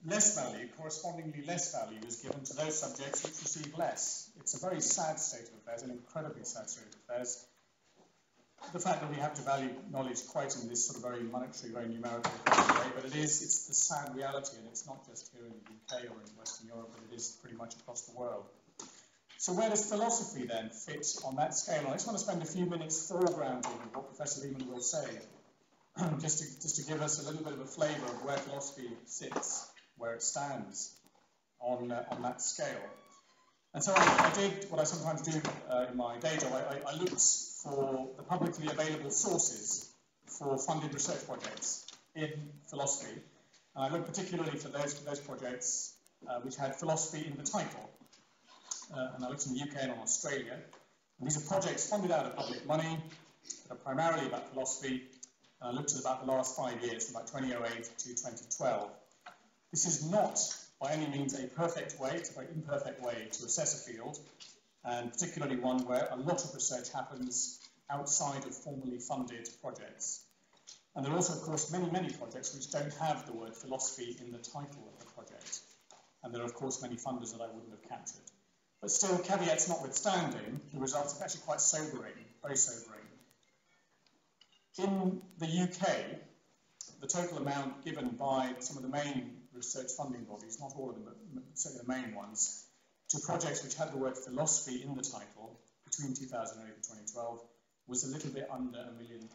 less value, correspondingly less value, is given to those subjects which receive less. It's a very sad state of affairs, an incredibly sad state of affairs. The fact that we have to value knowledge quite in this sort of very monetary, very numerical way, but it's the sad reality, and it's not just here in the UK or in Western Europe, but it is pretty much across the world. So where does philosophy then fit on that scale? I just want to spend a few minutes foregrounding what Professor Leaman will say, just to give us a little bit of a flavour of where philosophy sits, where it stands on that scale. And so I did what I sometimes do in my day job. I looked for the publicly available sources for funded research projects in philosophy. And I looked particularly for those projects which had philosophy in the title. And I looked in the UK and in Australia. And these are projects funded out of public money that are primarily about philosophy. And I looked at about the last 5 years, from about 2008 to 2012. This is not by any means a perfect way, it's a very imperfect way to assess a field, and particularly one where a lot of research happens outside of formally funded projects. And there are also, of course, many, many projects which don't have the word philosophy in the title of the project. And there are, of course, many funders that I wouldn't have captured. But still, caveats notwithstanding, the results are actually quite sobering, very sobering. In the UK, the total amount given by some of the main research funding bodies, not all of them, but certainly the main ones, to projects which had the word philosophy in the title between 2008 and 2012 was a little bit under £1 million.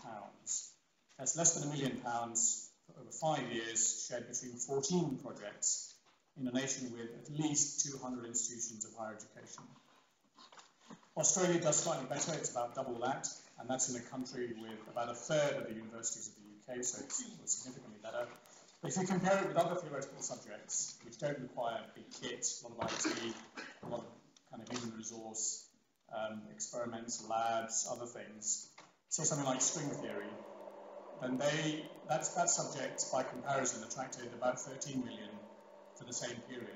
That's less than £1 million for over 5 years, shared between 14 projects in a nation with at least 200 institutions of higher education. Australia does slightly better, it's about double that, and that's in a country with about a third of the universities of the UK, so it's significantly better. But if you compare it with other theoretical subjects, which don't require big kit, a lot of IT, a lot of kind of human resource, experiments, labs, other things, say something like string theory, then that subject, by comparison, attracted about 13 million for the same period.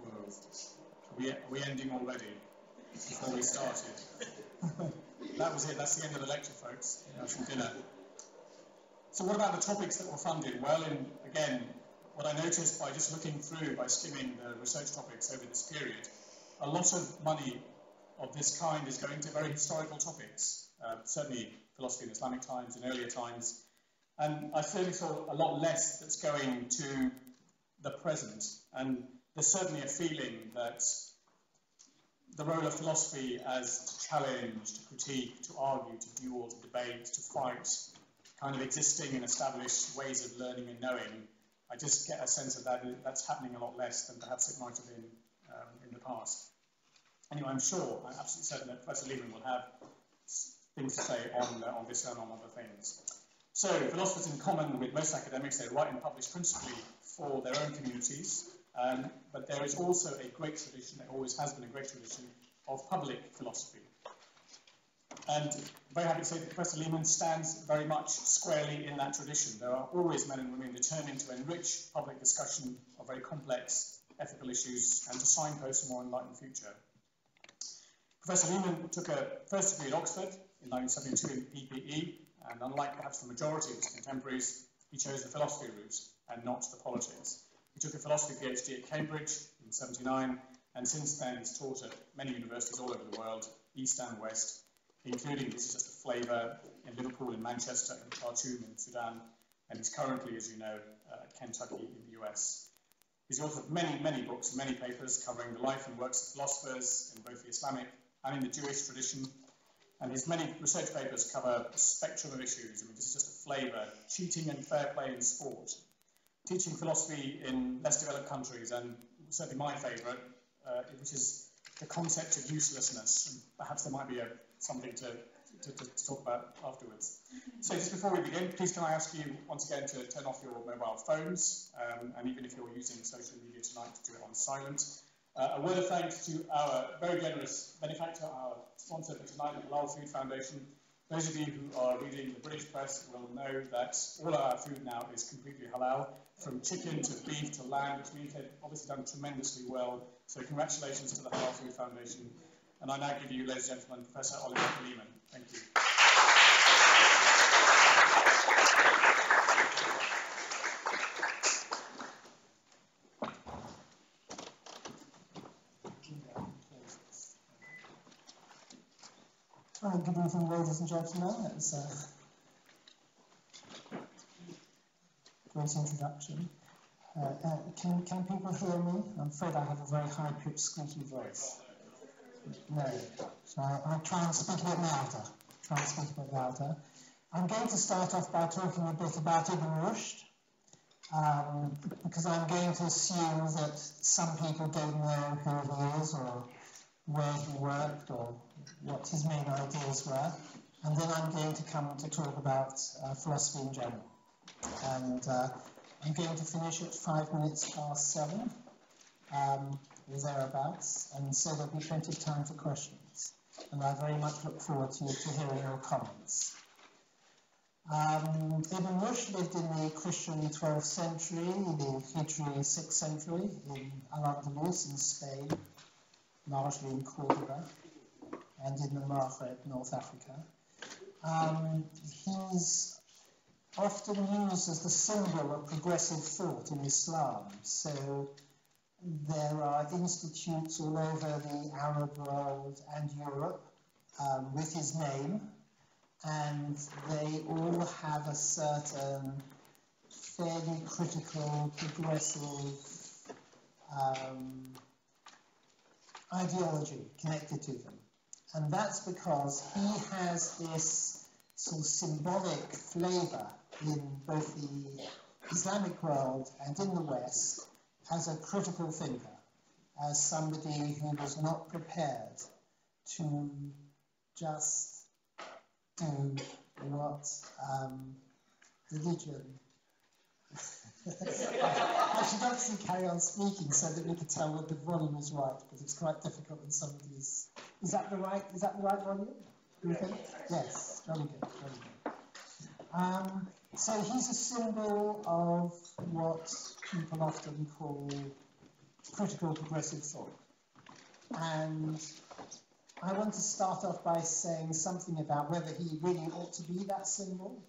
Whoa. Are we ending already? Before we started. That was it, that's the end of the lecture, folks. Have some dinner. So what about the topics that were funded? Well, again, what I noticed by just looking through, by skimming the research topics over this period, a lot of money of this kind is going to very historical topics, certainly philosophy in Islamic times, in earlier times, and I certainly saw a lot less that's going to the present, and there's certainly a feeling that the role of philosophy as to challenge, to critique, to argue, to duel, to debate, to fight, kind of existing in established ways of learning and knowing, I just get a sense of that's happening a lot less than perhaps it might have been in the past. Anyway, I'm sure, I'm absolutely certain that Professor Leaman will have things to say on this and on other things. So, philosophers, in common with most academics, they write and publish principally for their own communities, but there is also a great tradition, there always has been a great tradition, of public philosophy. And I'm very happy to say that Professor Leaman stands very much squarely in that tradition. There are always men and women determined to enrich public discussion of very complex ethical issues and to signpost a more enlightened future. Professor Leaman took a first degree at Oxford in 1972 in PPE, and unlike perhaps the majority of his contemporaries, he chose the philosophy route and not the politics. He took a philosophy PhD at Cambridge in '79, and since then he's taught at many universities all over the world, East and West, including, this is just a flavour, in Liverpool, in Manchester, in Khartoum, in Sudan, and he's currently, as you know, at Kentucky in the US. He's authored many, many books and many papers covering the life and works of philosophers in both the Islamic and in the Jewish tradition, and his many research papers cover a spectrum of issues. I mean, this is just a flavour: cheating and fair play in sport, teaching philosophy in less developed countries, and certainly my favourite, which is the concept of uselessness. And perhaps there might be something to talk about afterwards. So just before we begin, please can I ask you once again to turn off your mobile phones, and even if you're using social media tonight, to do it on silent. A word of thanks to our very generous benefactor, our sponsor for tonight, the Halal Food Foundation. Those of you who are reading the British press will know that all our food now is completely halal, from chicken to beef to lamb, which means they've obviously done tremendously well. So congratulations to the Halal Food Foundation. And I now give you, ladies and gentlemen, Professor Oliver Leaman. Thank you. Right, good evening, ladies and gentlemen. That's a great introduction. Can people hear me? I'm afraid I have a very high-pitched, squeaky voice. No. So I'll try and speak a bit louder. I'm going to start off by talking a bit about Ibn Rushd, because I'm going to assume that some people don't know who he is or where he worked or what his main ideas were, and then I'm going to come to talk about philosophy in general. And I'm going to finish at 7 or thereabouts, and so there'll be plenty of time for questions. And I very much look forward to hearing your comments. Ibn Rushd lived in the Christian 12th century, the Hijri 6th century, in Al-Andalus in Spain, largely in Cordoba, and in the Maghreb, North Africa. He's often used as the symbol of progressive thought in Islam. So there are institutes all over the Arab world and Europe with his name, and they all have a certain fairly critical, progressive ideology connected to them. And that's because he has this sort of symbolic flavour in both the Islamic world and in the West as a critical thinker, as somebody who was not prepared to just do what religion. I should actually carry on speaking so that we can tell whether the volume is right, because it's quite difficult when somebody's. Is that the right volume? Do you think? Yes, very good. So he's a symbol of what people often call critical progressive thought. And I want to start off by saying something about whether he really ought to be that symbol,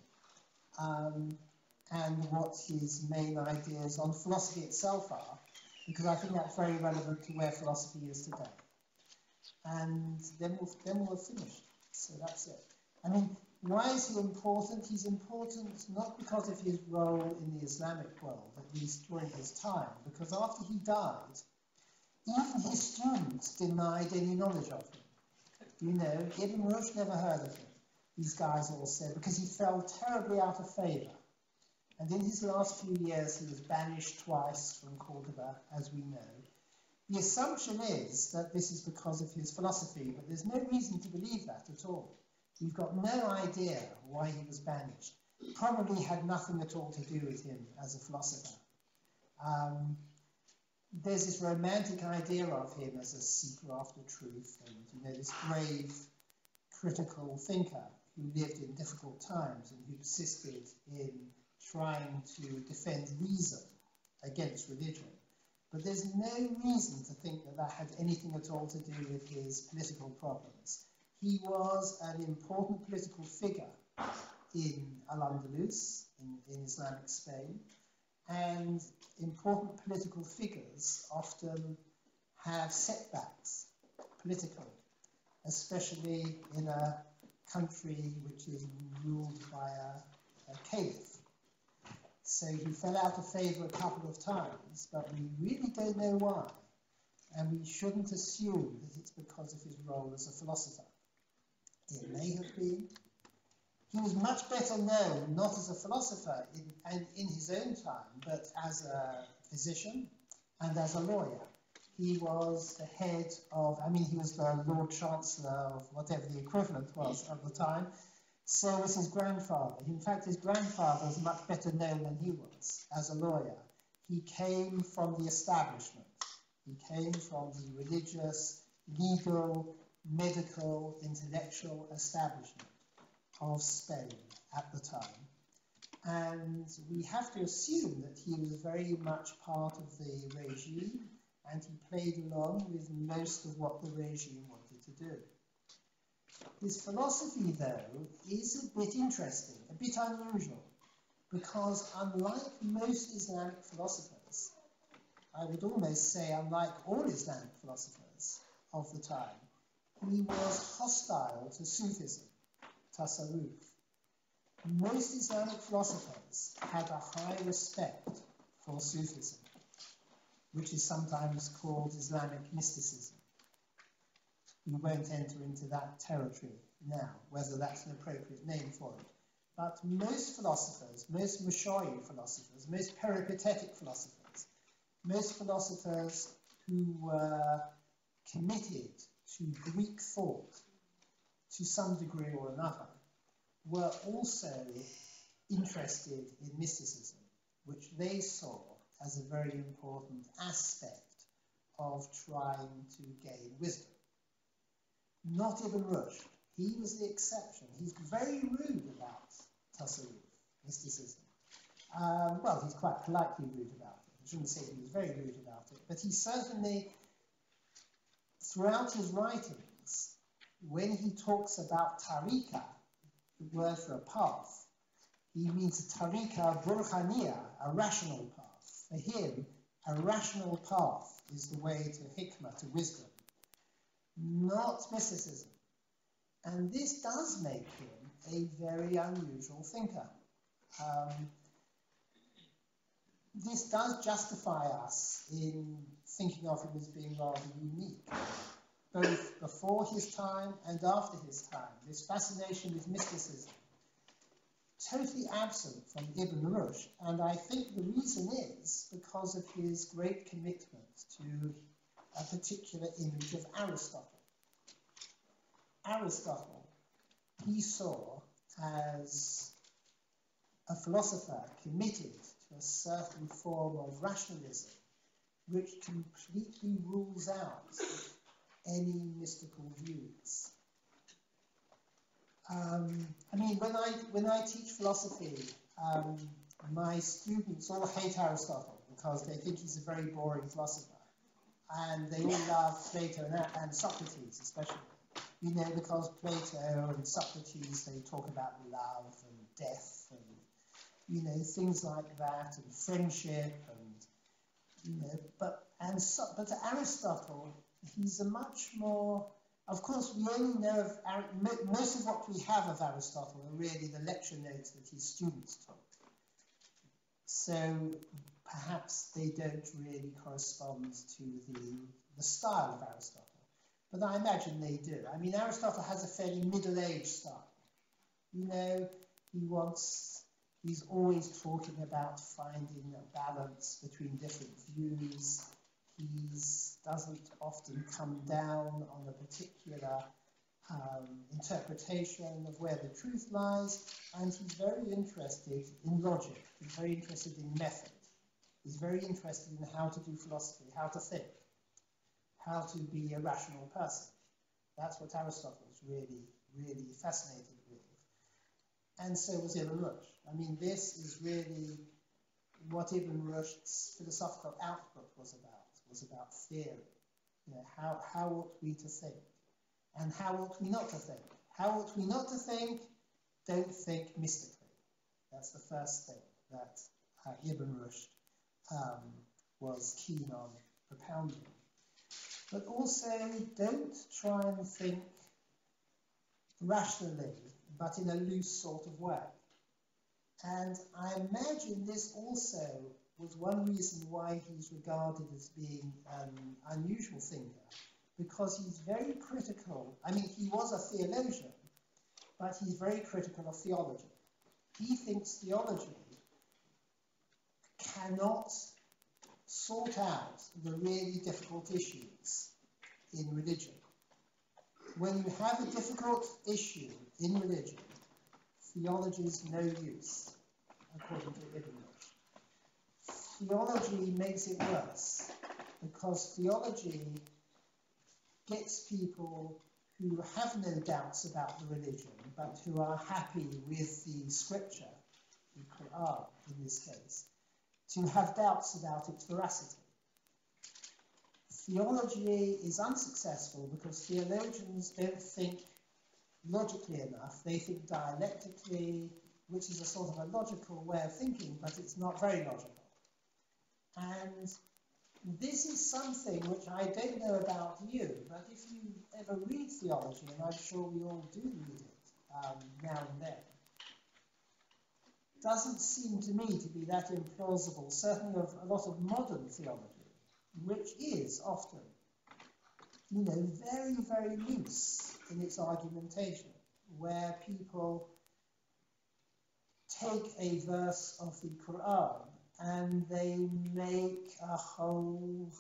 and what his main ideas on philosophy itself are, because I think that's very relevant to where philosophy is today. And then we'll finish. So that's it. I mean, why is he important? He's important not because of his role in the Islamic world, at least during his time, because after he died, even his students denied any knowledge of him. You know, Ibn Rushd never heard of him, these guys all said, because he fell terribly out of favour. And in his last few years, he was banished twice from Cordoba, as we know. The assumption is that this is because of his philosophy, but there's no reason to believe that at all. We've got no idea why he was banished. It probably had nothing at all to do with him as a philosopher. There's this romantic idea of him as a seeker after truth, and you know, this brave, critical thinker who lived in difficult times and who persisted in trying to defend reason against religion. But there's no reason to think that that had anything at all to do with his political problems. He was an important political figure in Al-Andalus, in Islamic Spain, and important political figures often have setbacks politically, especially in a country which is ruled by a caliph. So he fell out of favour a couple of times, but we really don't know why. And we shouldn't assume that it's because of his role as a philosopher. It may have been. He was much better known, not as a philosopher in his own time, but as a physician and as a lawyer. He was the head of, he was the Lord Chancellor of whatever the equivalent was at the time. So was his grandfather. In fact, his grandfather was much better known than he was as a lawyer. He came from the establishment. He came from the religious, legal, medical, intellectual establishment of Spain at the time. And we have to assume that he was very much part of the regime, and he played along with most of what the regime wanted to do. His philosophy, though, is a bit interesting, a bit unusual, because unlike most Islamic philosophers, I would almost say unlike all Islamic philosophers of the time, he was hostile to Sufism, tasawwuf. Most Islamic philosophers had a high respect for Sufism, which is sometimes called Islamic mysticism. We won't enter into that territory now, whether that's an appropriate name for it. But most philosophers, most Mashayi philosophers, most peripatetic philosophers, most philosophers who were committed to Greek thought to some degree or another, were also interested in mysticism, which they saw as a very important aspect of trying to gain wisdom. Not Ibn Rushd. He was the exception. He's very rude about tasawwuf, mysticism. Well, he's quite politely rude about it. I shouldn't say he was very rude about it, but he certainly, throughout his writings, when he talks about tariqah, the word for a path, he means a tariqah burhaniyah, a rational path. For him, a rational path is the way to hikmah, to wisdom, not mysticism. And this does make him a very unusual thinker. This does justify us in thinking of him as being rather unique, both before his time and after his time. This fascination with mysticism, totally absent from Ibn Rushd, and I think the reason is because of his great commitment to a particular image of Aristotle. Aristotle, he saw as a philosopher committed to a certain form of rationalism which completely rules out any mystical views. I mean, when I teach philosophy, my students all hate Aristotle because they think he's a very boring philosopher, and they all love Plato and Socrates especially. You know, because Plato and Socrates, they talk about love and death and, you know, things like that, and friendship, and, you know, but to Aristotle, he's a much more, of course, we only know of, most of what we have of Aristotle are really the lecture notes that his students took. So perhaps they don't really correspond to the style of Aristotle. But I imagine they do. I mean, Aristotle has a fairly middle-aged style. You know, he's always talking about finding a balance between different views. He doesn't often come down on a particular interpretation of where the truth lies, and he's very interested in logic. He's very interested in method. He's very interested in how to do philosophy, how to think, how to be a rational person. That's what Aristotle was really, really fascinated with. And so was Ibn Rushd. I mean, this is really what Ibn Rushd's philosophical output was about theory. You know, how ought we to think? And how ought we not to think? How ought we not to think? Don't think mystically. That's the first thing that Ibn Rushd was keen on propounding. But also, don't try and think rationally, but in a loose sort of way. And I imagine this also was one reason why he's regarded as being an unusual thinker, because he's very critical. I mean, he was a theologian, but he's very critical of theology. He thinks theology cannot sort out the really difficult issues in religion. When you have a difficult issue in religion, theology is no use, according to Ibn Rushd. Theology makes it worse, because theology gets people who have no doubts about the religion, but who are happy with the scripture, the Quran in this case, to have doubts about its veracity. Theology is unsuccessful because theologians don't think logically enough. They think dialectically, which is a sort of a logical way of thinking, but it's not very logical. And this is something which I don't know about you, but if you ever read theology, and I'm sure we all do read it now and then, doesn't seem to me to be that implausible, certainly of a lot of modern theology, which is often, very, very loose in its argumentation, where people take a verse of the Quran and they make a whole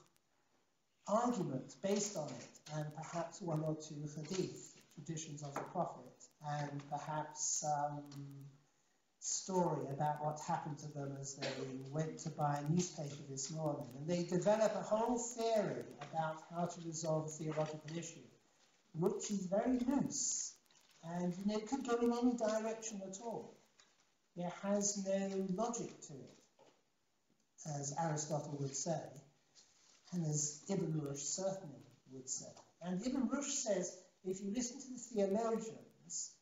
argument based on it, and perhaps one or two hadith, traditions of the Prophet, and perhaps some story about what happened to them as they went to buy a newspaper this morning. And they develop a whole theory about how to resolve a theological issue, which is very loose, and it could go in any direction at all. There has no logic to it, as Aristotle would say, and as Ibn Rushd certainly would say. And Ibn Rushd says, if you listen to the theologians,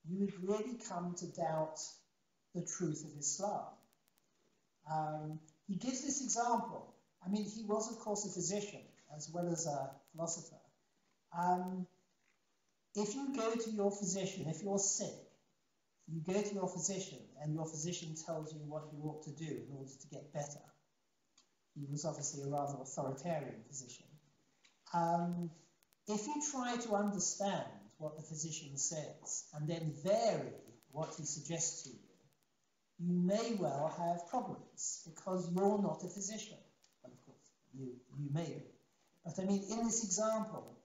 you would really come to doubt the truth of Islam. He gives this example. I mean, he was, of course, a physician as well as a philosopher. If you go to your physician, if you're sick, you go to your physician and your physician tells you what you ought to do in order to get better. He was obviously a rather authoritarian physician. If you try to understand what the physician says and then vary what he suggests to you, you may well have problems because you're not a physician. Well, of course, you may be. But I mean, in this example,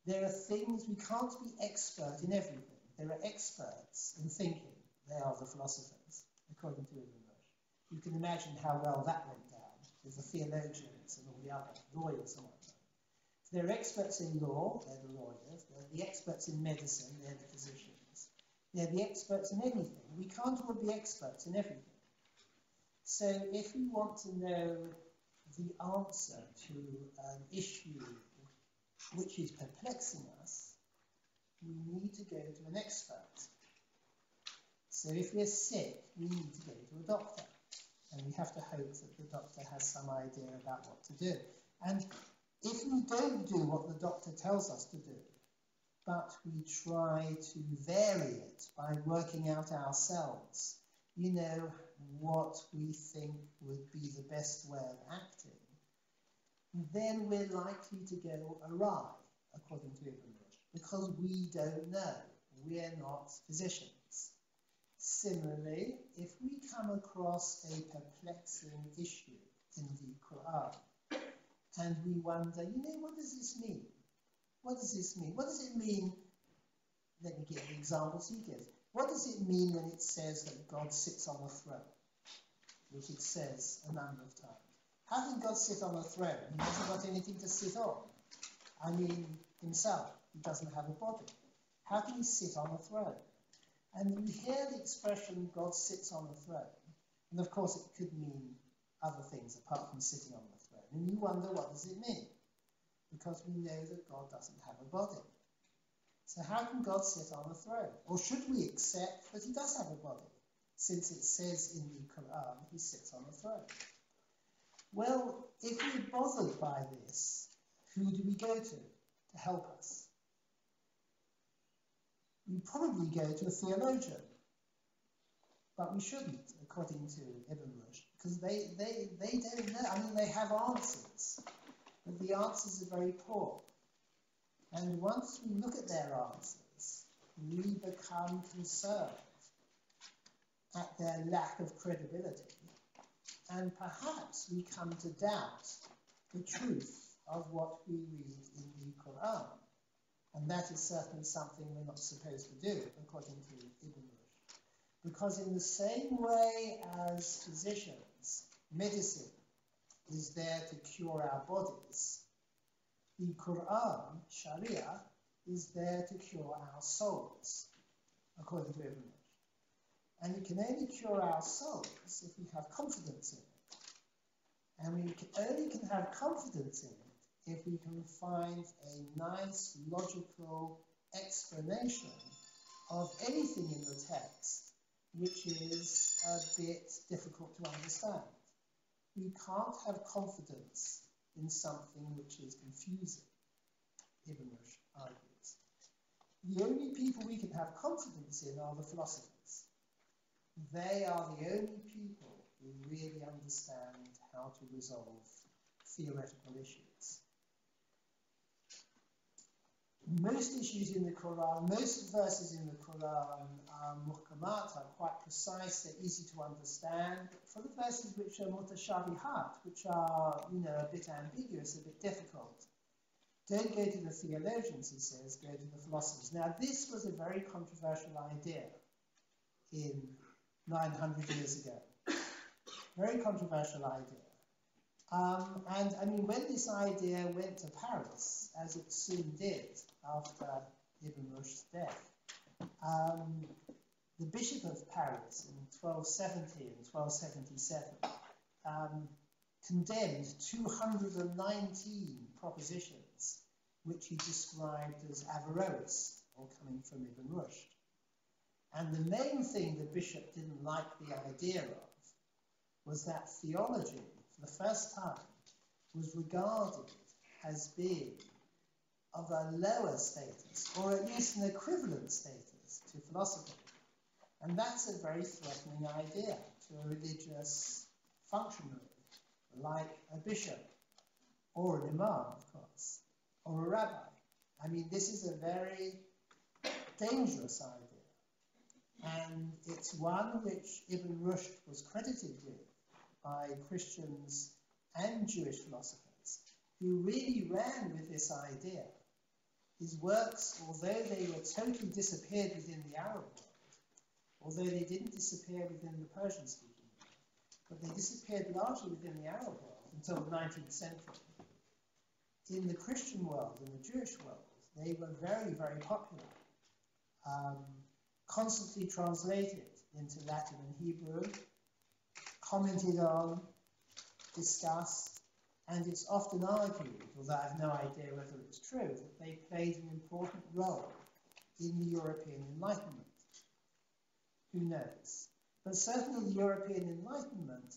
there are things we can't be expert in everything. There are experts in thinking. They are the philosophers, according to Ibn Rushd. You can imagine how well that went down with the theologians and all the other lawyers and whatnot. So there are experts in law, they're the lawyers. There are the experts in medicine, they're the physicians. They're the experts in anything. We can't all be experts in everything. So if we want to know the answer to an issue which is perplexing us, we need to go to an expert. So if we're sick, we need to go to a doctor. And we have to hope that the doctor has some idea about what to do. And if we don't do what the doctor tells us to do, but we try to vary it by working out ourselves, what we think would be the best way of acting, then we're likely to go awry, according to Ibn Rushd, because we don't know. We're not physicians. Similarly, if we come across a perplexing issue in the Quran, and we wonder, what does this mean? What does this mean? What does it mean? Let me give the examples he gives. What does it mean when it says that God sits on a throne? Which it says a number of times. How can God sit on a throne? He hasn't got anything to sit on. I mean, himself. He doesn't have a body. How can he sit on a throne? And you hear the expression, God sits on a throne. And of course, it could mean other things apart from sitting on the throne. And you wonder, what does it mean? Because we know that God doesn't have a body. So how can God sit on a throne? Or should we accept that he does have a body, since it says in the Quran he sits on a throne? Well, if we're bothered by this, who do we go to help us? We probably go to a theologian, but we shouldn't, according to Ibn Rushd, because they don't know. I mean, they have answers, but the answers are very poor. And once we look at their answers, we become concerned at their lack of credibility, and perhaps we come to doubt the truth of what we read in the Quran. And that is certainly something we're not supposed to do, according to Ibn Rushd. Because in the same way as physicians, medicine is there to cure our bodies, the Quran, Sharia, is there to cure our souls, according to Ibn Rushd. And it can only cure our souls if we have confidence in it. And we only can have confidence in it if we can find a nice, logical explanation of anything in the text which is a bit difficult to understand. We can't have confidence in something which is confusing, Ibn Rushd argues. The only people we can have confidence in are the philosophers. They are the only people who really understand how to resolve theoretical issues. Most issues in the Quran, most verses in the Quran are muhkamat, are quite precise, they're easy to understand. But for the verses which are mutashabihat, which are, a bit ambiguous, a bit difficult, don't go to the theologians, he says, go to the philosophers. Now, this was a very controversial idea in 900 years ago. Very controversial idea. When this idea went to Paris, as it soon did after Ibn Rushd's death, the Bishop of Paris in 1270 and 1277 condemned 219 propositions which he described as Averroes, or coming from Ibn Rushd. And the main thing the bishop didn't like the idea of was that theology, for the first time, was regarded as being of a lower status, or at least an equivalent status to philosophy. And that's a very threatening idea to a religious functionary, like a bishop, or an imam, of course, or a rabbi. This is a very dangerous idea. And it's one which Ibn Rushd was credited with by Christians and Jewish philosophers, who really ran with this idea. His works, although they were totally disappeared within the Arab world, although they didn't disappear within the Persian-speaking world, but they disappeared largely within the Arab world until the 19th century. In the Christian world, in the Jewish world, they were very, very popular, constantly translated into Latin and Hebrew, commented on, discussed, and it's often argued, although I have no idea whether it's true, that they played an important role in the European Enlightenment. Who knows? But certainly the European Enlightenment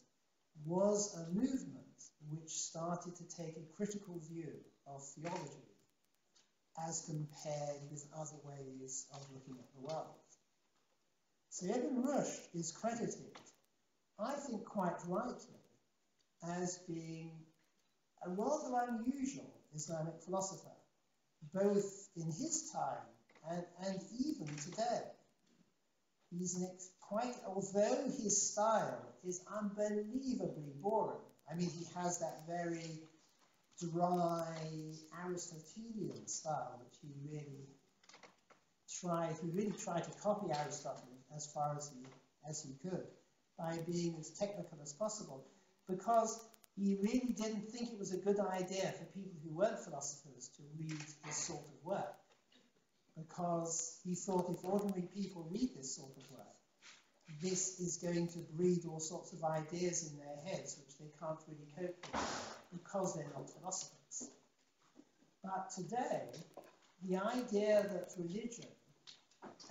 was a movement which started to take a critical view of theology as compared with other ways of looking at the world. So Ibn Rushd is credited, I think quite rightly, as being a rather unusual Islamic philosopher, both in his time and even today. He's although his style is unbelievably boring. He has that very dry Aristotelian style, which he really tried to copy Aristotle as far as he could, by being as technical as possible, because he really didn't think it was a good idea for people who weren't philosophers to read this sort of work, because he thought if ordinary people read this sort of work, this is going to breed all sorts of ideas in their heads which they can't really cope with because they're not philosophers. But today, the idea that religion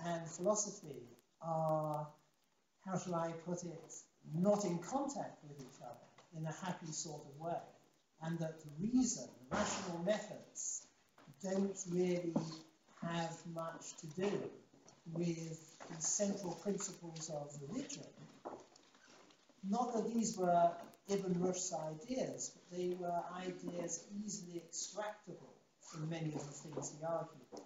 and philosophy are, how shall I put it, not in contact with each other in a happy sort of way, and that reason, rational methods, don't really have much to do with the central principles of religion. Not that these were Ibn Rushd's ideas, but they were ideas easily extractable from many of the things he argued.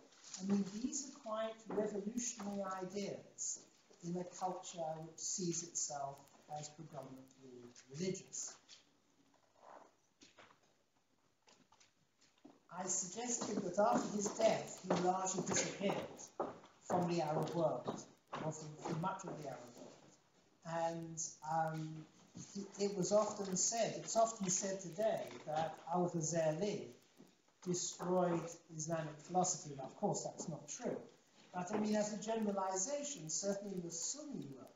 These are quite revolutionary ideas in a culture which sees itself as predominantly religious. I suggested that after his death, he largely disappeared from the Arab world, or from much of the Arab world. And it was often said, it's often said today, that Al-Ghazali destroyed Islamic philosophy. Now, of course, that's not true. But as a generalization, certainly in the Sunni world,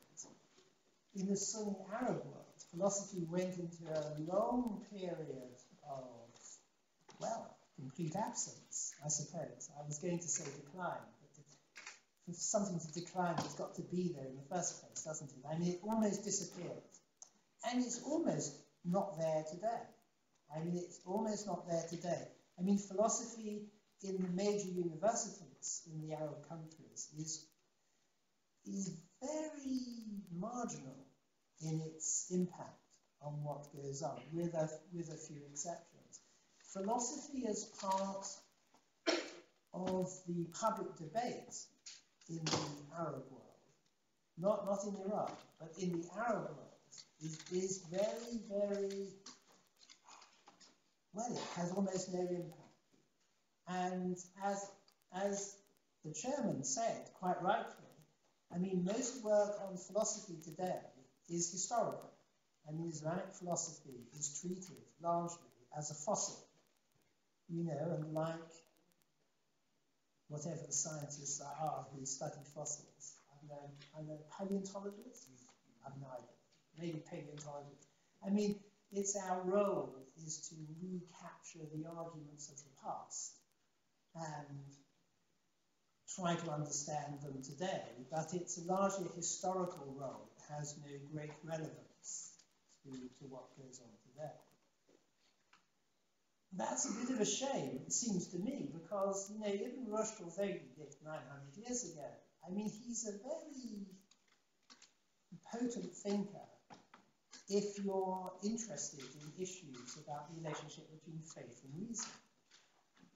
in the Sunni Arab world, philosophy went into a long period of, complete absence, I suppose. I was going to say decline, but for something to decline, it's got to be there in the first place, doesn't it? It almost disappeared. And it's almost not there today. I mean, it's almost not there today. I mean, philosophy in the major universities in the Arab countries is very marginal in its impact on what goes on, with a few exceptions. Philosophy as part of the public debate in the Arab world, not in Iran, but in the Arab world, is very, very, well, it has almost no impact. And as the chairman said, quite rightly, I mean, most work on philosophy today is historical. I mean, Islamic philosophy is treated largely as a fossil, you know, and like whatever the scientists are who study fossils. I know paleontologists? I have no idea. Maybe paleontologists. I mean, it's our role is to recapture the arguments of the past and try to understand them today, but it's largely a historical role. It has no great relevance to what goes on today. That's a bit of a shame, it seems to me, because, you know, Ibn Rushd, although he lived 900 years ago, I mean, he's a very potent thinker if you're interested in issues about the relationship between faith and reason.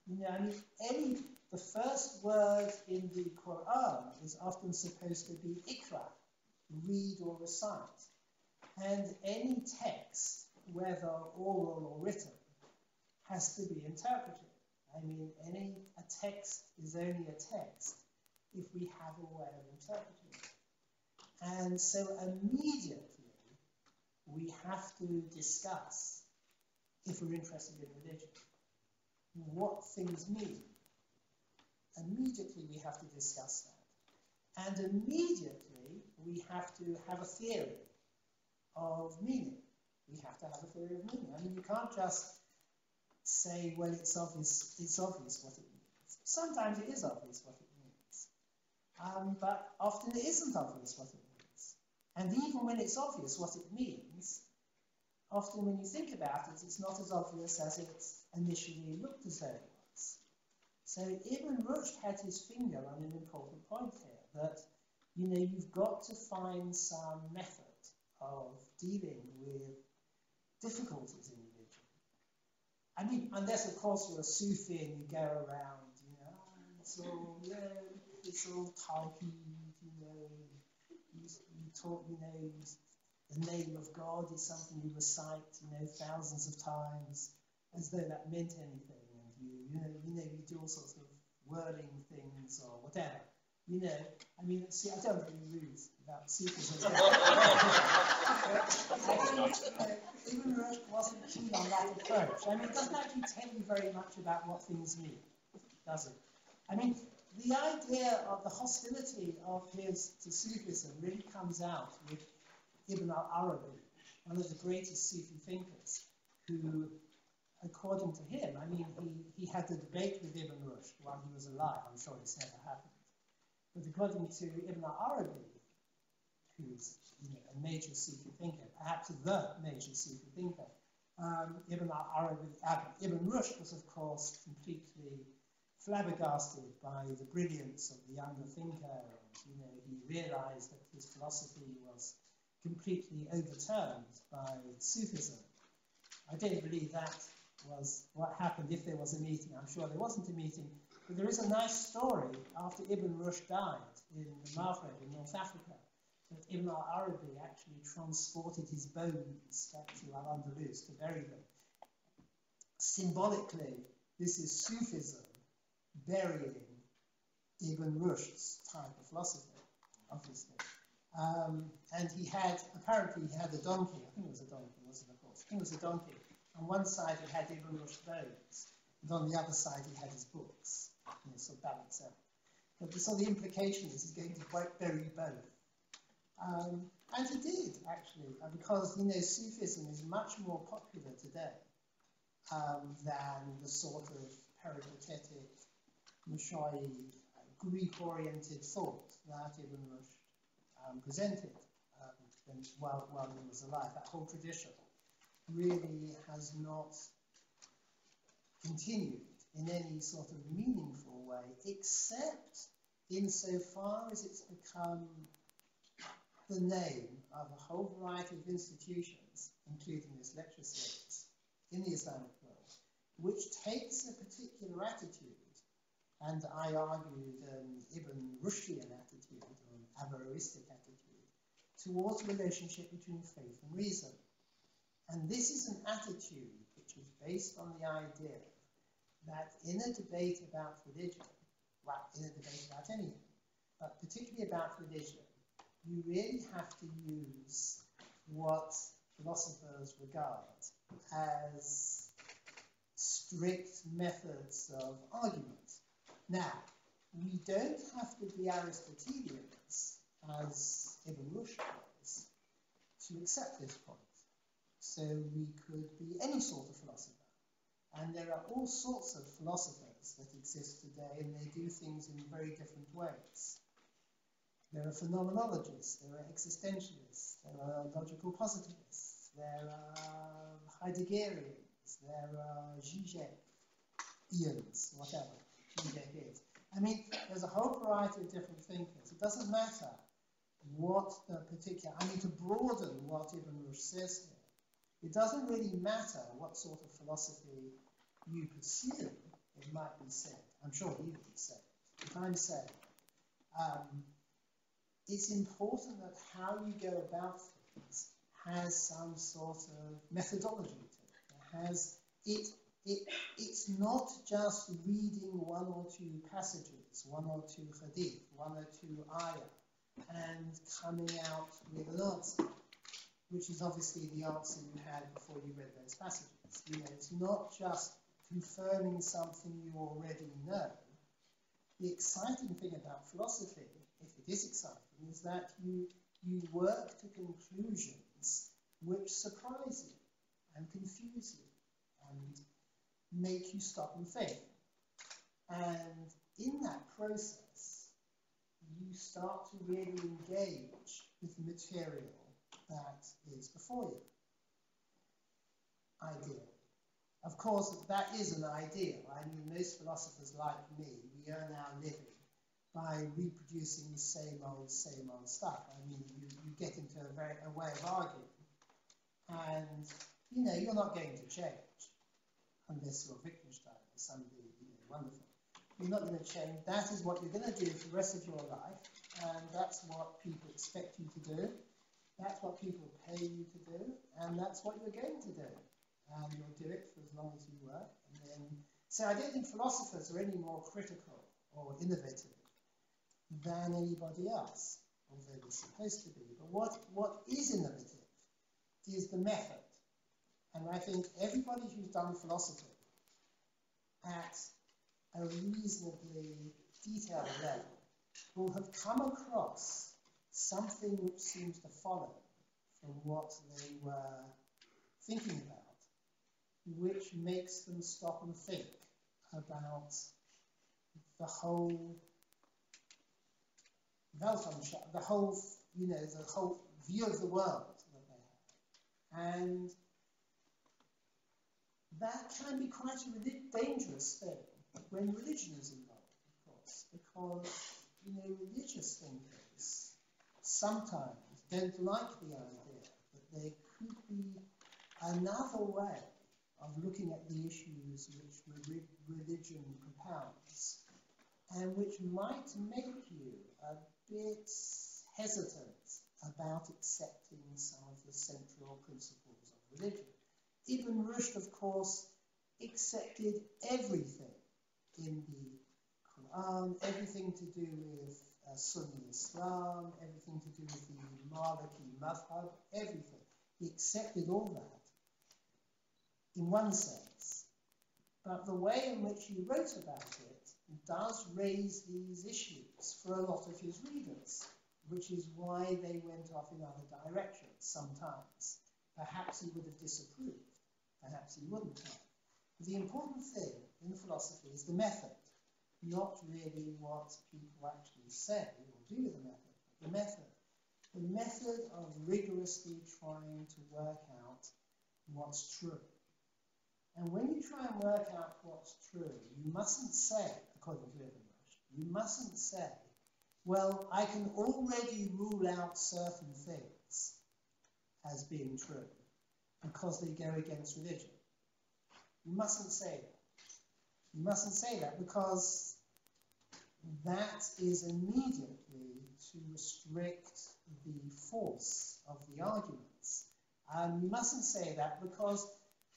You know, I mean, the first word in the Quran is often supposed to be ikra, read or recite. And any text, whether oral or written, has to be interpreted. I mean, a text is only a text if we have a way of interpreting it. And so immediately we have to discuss, if we're interested in religion, what things mean. Immediately we have to discuss that. And immediately we have to have a theory of meaning. We have to have a theory of meaning. I mean, you can't just say, well, it's obvious what it means. Sometimes it is obvious what it means. But often it isn't obvious what it means. And even when it's obvious what it means, often when you think about it, it's not as obvious as it initially looked as though it was. So Ibn Rushd had his finger on an important point here, that, you know, you've got to find some method of dealing with difficulties in religion. I mean, unless, of course, you're a Sufi and you go around, you know, it's all talky, you know, you talk, you know, the name of God is something you recite, you know, thousands of times, as though that meant anything, and you do all sorts of whirling things or whatever. You know, I mean, see, I don't want to be rude about Sufism. Ibn Rushd wasn't keen on that approach. I mean, it doesn't actually tell you very much about what things mean, does it? I mean, the idea of the hostility of his to Sufism really comes out with Ibn al-Arabi, one of the greatest Sufi thinkers, who, according to him, I mean, he had a debate with Ibn Rushd while he was alive. I'm sure this never happened. But according to Ibn al-Arabi, who's, you know, a major Sufi thinker, perhaps the major Sufi thinker, Ibn Rushd was, of course, completely flabbergasted by the brilliance of the younger thinker, and, you know, he realized that his philosophy was completely overturned by Sufism. I don't believe that was what happened if there was a meeting. I'm sure there wasn't a meeting, but there is a nice story after Ibn Rushd died in the Maghreb in North Africa, that Ibn al-Arabi actually transported his bones back to Al-Andalus to bury them. Symbolically, this is Sufism burying Ibn Rushd's type of philosophy, obviously. And apparently he had a donkey. I think it was a donkey, wasn't it, of course? I think it was a donkey. On one side he had Ibn Rushd's bones, and on the other side he had his books. You know, so balance out. But the implication is he's going to bury both. And he did, actually, because, you know, Sufism is much more popular today than the sort of peripatetic, Mashai, Greek-oriented thought that Ibn Rushd presented while he was alive. That whole tradition really has not continued in any sort of meaningful way, except insofar as it's become the name of a whole variety of institutions, including this lecture series, in the Islamic world, which takes a particular attitude, and I argued an Ibn Rushdian attitude, or an Averroistic attitude, towards the relationship between faith and reason. And this is an attitude which is based on the idea that in a debate about religion, well, in a debate about anything, but particularly about religion, you really have to use what philosophers regard as strict methods of argument. Now, we don't have to be Aristotelians, as Ibn Rushd was, to accept this point. So we could be any sort of philosopher. And there are all sorts of philosophers that exist today, and they do things in very different ways. There are phenomenologists, there are existentialists, there are logical positivists, there are Heideggerians, there are Zizek-ians, whatever Zizek is. I mean, there's a whole variety of different thinkers. It doesn't matter what the particular, I mean, to broaden what Ibn Rushd says here, it doesn't really matter what sort of philosophy you pursue, it might be said. I'm sure he would say it. But I'm saying, it's important that how you go about things has some sort of methodology to it. It's not just reading one or two passages, one or two hadith, one or two ayah, and coming out with an answer, which is obviously the answer you had before you read those passages. You know, it's not just confirming something you already know. The exciting thing about philosophy, if it is exciting, is that you work to conclusions which surprise you and confuse you and make you stop and think. And in that process, you start to really engage with the material that is before you. Ideal. Of course, that is an ideal. I mean, most philosophers like me, we earn our living by reproducing the same old stuff. I mean, you get into a way of arguing, and, you know, you're not going to change unless you're Wittgenstein or somebody, you know, wonderful. You're not going to change. That is what you're going to do for the rest of your life, and that's what people expect you to do. That's what people pay you to do, and that's what you're going to do. And you'll do it for as long as you work. And then, so I don't think philosophers are any more critical or innovative than anybody else, although they're supposed to be. But what is innovative is the method. And I think everybody who's done philosophy at a reasonably detailed level will have come across something which seems to follow from what they were thinking about, which makes them stop and think about the whole Weltanschauung, the whole view of the world that they have. And that can be quite a dangerous thing when religion is involved, of course, because, you know, religious thinkers sometimes don't like the idea that there could be another way of looking at the issues which religion propounds, and which might make you a bit hesitant about accepting some of the central principles of religion. Ibn Rushd, of course, accepted everything in the Quran, everything to do with Sunni Islam, everything to do with the Maliki Madhab, everything. He accepted all that in one sense. But the way in which he wrote about it does raise these issues for a lot of his readers, which is why they went off in other directions sometimes. Perhaps he would have disapproved, perhaps he wouldn't have. But the important thing in philosophy is the method, not really what people actually say or do with the method, but the method. The method of rigorously trying to work out what's true. And when you try and work out what's true, you mustn't say, according to Leaman, you mustn't say, well, I can already rule out certain things as being true because they go against religion. You mustn't say that. You mustn't say that because that is immediately to restrict the force of the arguments. You mustn't say that because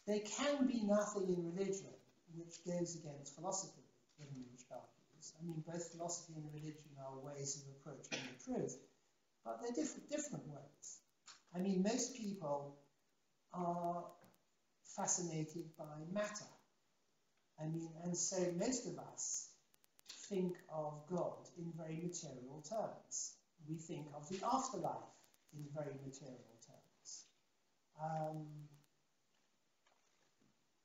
there can be nothing in religion which goes against philosophy, which argues. I mean, both philosophy and religion are ways of approaching the truth, but they're different ways. I mean, most people are fascinated by matter. I mean, and so most of us think of God in very material terms. We think of the afterlife in very material terms.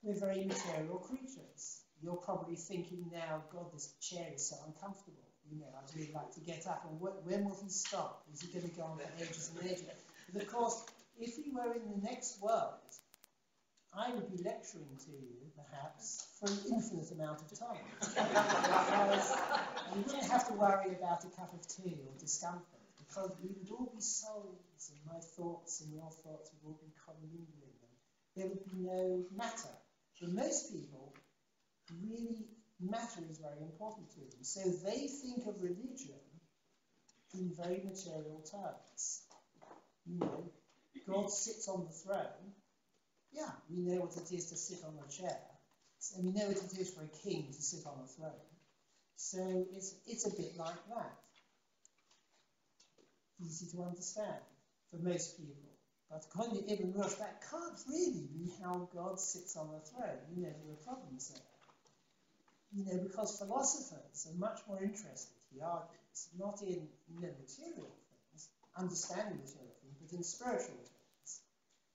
We're very material creatures. You're probably thinking now, God, this chair is so uncomfortable. You know, I'd really like to get up, and when will he stop? Is he going to go on for ages and ages? But of course, if he were in the next world, I would be lecturing to you, perhaps, for an infinite amount of time. Because you wouldn't have to worry about a cup of tea or discomfort, because we would all be souls, and my thoughts and your thoughts would all be commingling, and there would be no matter. For most people, really, matter is very important to them. So they think of religion in very material terms. You know, God sits on the throne. Yeah, we know what it is to sit on a chair. And we know what it is for a king to sit on a throne. So it's a bit like that. Easy to understand for most people. But according to Ibn Rushd, that can't really be how God sits on a throne. You know, there are problems there. You know, because philosophers are much more interested, he argues, not in material things, understanding material things, but in spiritual things.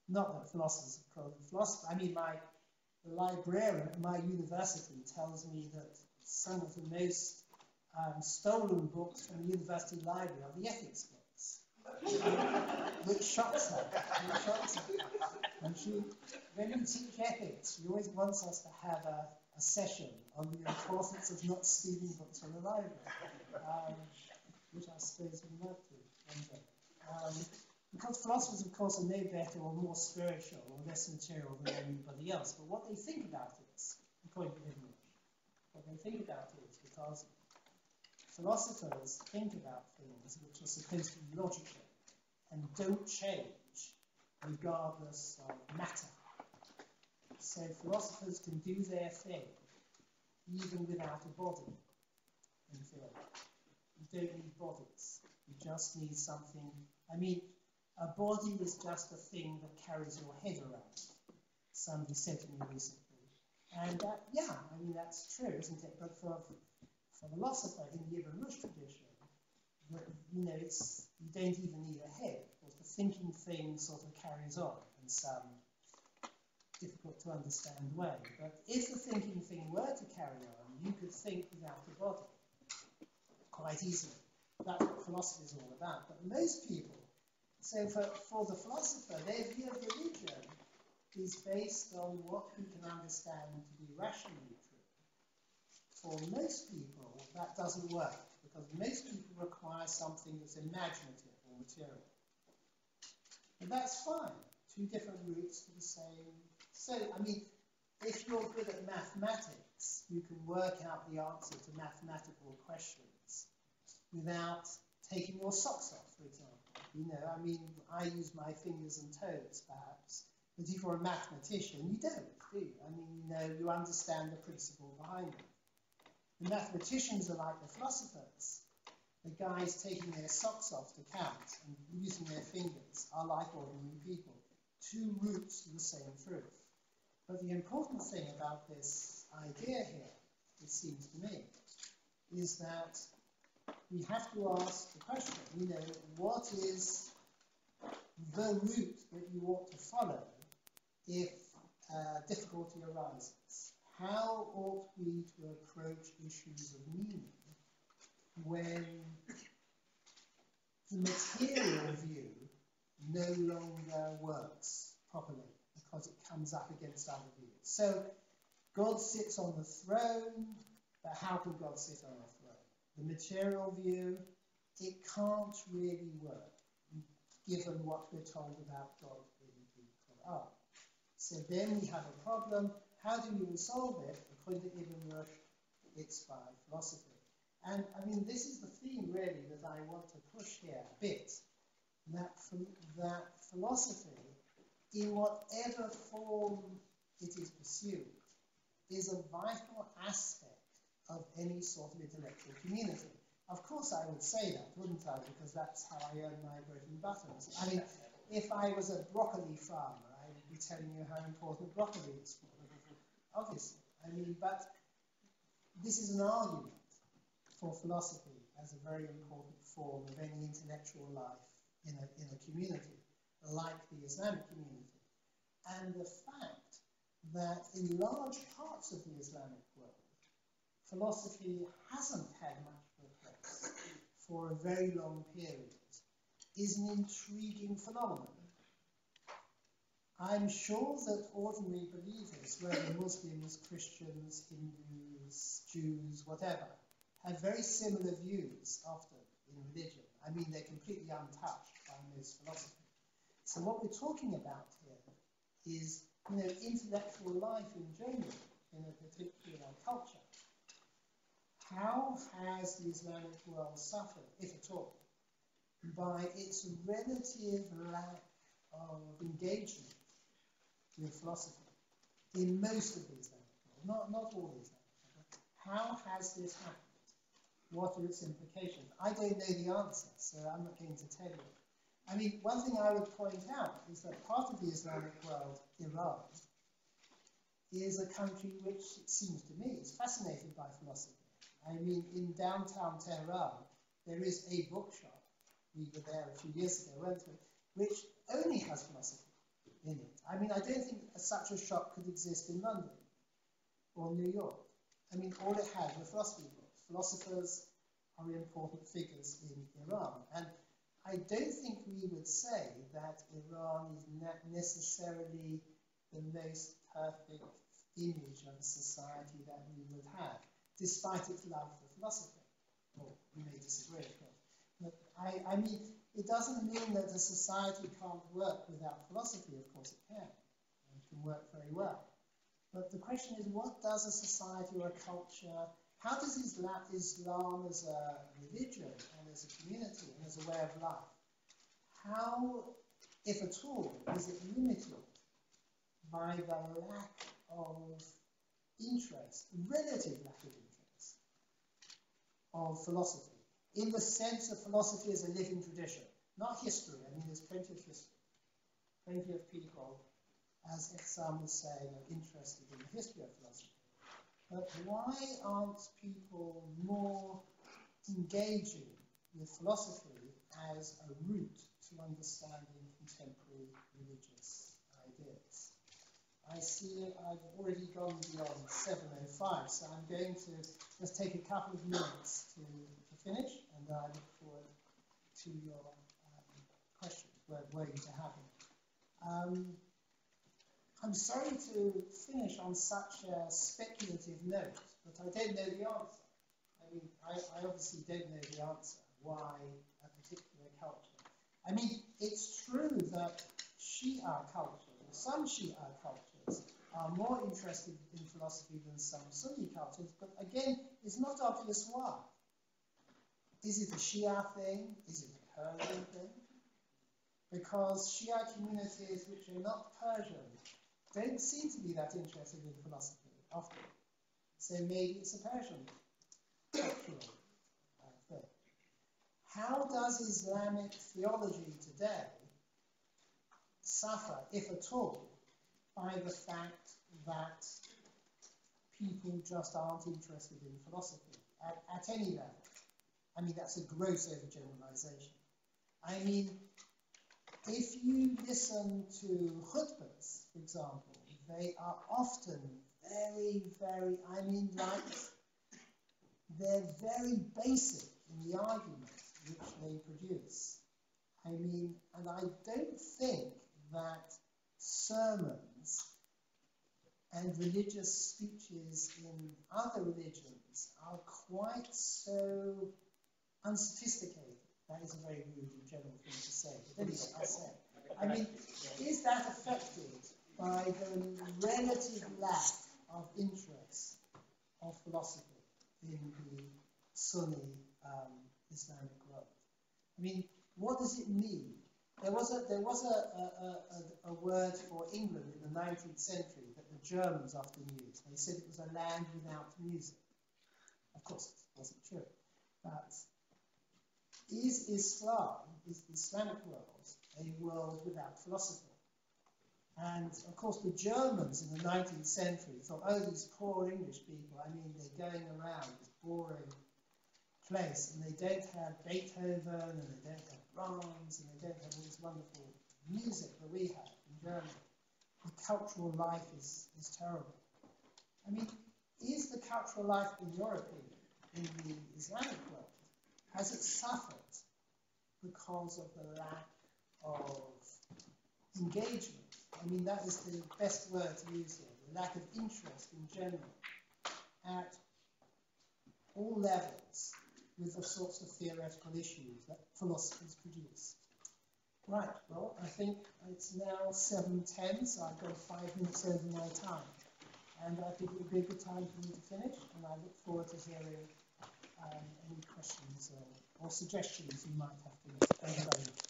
Not that philosophers are called philosophers. I mean, the librarian at my university tells me that some of the most stolen books from the university library are the ethics books. Which shocks her. And when we teach ethics, she always wants us to have a session on the importance of not stealing books from the library, which I suppose we'd love to one day. Because philosophers, of course, are no better or more spiritual or less material than anybody else, but what they think about is, according to Leaman, what they think about is because philosophers think about things which are supposed to be logical and don't change regardless of matter. So philosophers can do their thing even without a body in theory. You don't need bodies. You just need something. I mean, a body is just a thing that carries your head around. Somebody said to me recently. And yeah, I mean, that's true, isn't it? But for a philosopher in the Ibn Rushd tradition, you know, you don't even need a head. Of course, the thinking thing sort of carries on in some difficult to understand way. But if the thinking thing were to carry on, you could think without a body quite easily. That's what philosophy is all about. But most people, so for the philosopher, their view of religion is based on what we can understand to be rationally true. For most people, that doesn't work, because most people require something that's imaginative or material. And that's fine. Two different routes to the same. So, I mean, if you're good at mathematics, you can work out the answer to mathematical questions without taking your socks off, for example. You know, I mean, I use my fingers and toes, perhaps. But if you're a mathematician, you don't, do you? I mean, you know, you understand the principle behind it. The mathematicians are like the philosophers. The guys taking their socks off to count and using their fingers are like ordinary people. Two routes to the same truth. But the important thing about this idea here, it seems to me, is that we have to ask the question, you know, what is the route that you ought to follow if difficulty arises? How ought we to approach issues of meaning when the material view no longer works properly because it comes up against other views. So God sits on the throne, but how can God sit on a throne? The material view, it can't really work, given what we're told about God in the Quran. So then we have a problem. How do we resolve it? According to Ibn Rushd, it's by philosophy. And I mean, this is the theme really that I want to push here a bit, that philosophy, in whatever form it is pursued, is a vital aspect of any sort of intellectual community. Of course I would say that, wouldn't I? Because that's how I earn my bread and butter. I mean, if I was a broccoli farmer, I would be telling you how important broccoli is, obviously. I mean, but this is an argument for philosophy as a very important form of any intellectual life in a community, like the Islamic community. And the fact that in large parts of the Islamic world, philosophy hasn't had much of a place for a very long period is an intriguing phenomenon. I'm sure that ordinary believers, whether Muslims, Christians, Hindus, Jews, whatever, have very similar views often in religion. I mean, they're completely untouched by most philosophy. So what we're talking about here is, intellectual life in general, in a particular culture. How has the Islamic world suffered, if at all, by its relative lack of engagement with philosophy in most of the Islamic world, not all the Islamic world? How has this happened? What are its implications? I don't know the answer, so I'm not going to tell you. I mean, one thing I would point out is that part of the Islamic world, Iran, is a country which, it seems to me, is fascinated by philosophy. I mean, in downtown Tehran, there is a bookshop, we were there a few years ago, weren't we, which only has philosophy in it. I mean, I don't think such a shop could exist in London or New York. I mean, all it had were philosophy books. Philosophers are important figures in Iran. And I don't think we would say that Iran is necessarily the most perfect image of a society that we would have, despite its love for philosophy. Or we may disagree, of course. But I mean, it doesn't mean that a society can't work without philosophy. Of course it can. It can work very well. But the question is, what does a society or a culture, how does Islam as a religion and as a community and as a way of life, how, if at all, is it limited by the lack of interest, relative lack of interest, of philosophy, in the sense of philosophy as a living tradition, not history? I mean, there's plenty of history, plenty of people, as Ihsan was saying, are interested in the history of philosophy. But why aren't people more engaging with philosophy as a route to understanding contemporary religious ideas? I see I've already gone beyond 7:05, so I'm going to just take a couple of minutes to finish, and I look forward to your questions, were you to have them. I'm sorry to finish on such a speculative note, but I don't know the answer. I mean, I obviously don't know the answer, why a particular culture. I mean, it's true that Shia culture, or some Shia cultures, are more interested in philosophy than some Sunni cultures, but again, it's not obvious why. Is it a Shia thing? Is it a Persian thing? Because Shia communities which are not Persian don't seem to be that interested in philosophy often. So maybe it's a Persian cultural thing. How does Islamic theology today suffer, if at all, by the fact that people just aren't interested in philosophy at any level? I mean, that's a gross overgeneralization. I mean, if you listen to khutbahs, for example, they are often very, very, I mean, like, they're very basic in the argument which they produce. I mean, and I don't think that sermons and religious speeches in other religions are quite so unsophisticated. That is a very rude and general thing to say, but anyway, I'll say. I mean, is that affected by the relative lack of interest of philosophy in the Sunni Islamic world? I mean, what does it mean? There was a word for England in the 19th century that the Germans often used. They said it was a land without music. Of course, it wasn't true. But is the Islamic world, a world without philosophy? And of course, the Germans in the 19th century thought, oh, these poor English people, I mean, they're going around this boring place, and they don't have Beethoven, and they don't have Brahms, and they don't have all this wonderful music that we have in Germany. The cultural life is terrible. I mean, is the cultural life, in your opinion, in the Islamic world, has it suffered because of the lack of engagement? I mean, that is the best word to use here, the lack of interest in general at all levels with the sorts of theoretical issues that philosophers produce. Right, well, I think it's now 7:10, so I've got 5 minutes over my time. And I think it would be a good time for me to finish, and I look forward to hearing any questions or suggestions you might have to make. Thank you very much.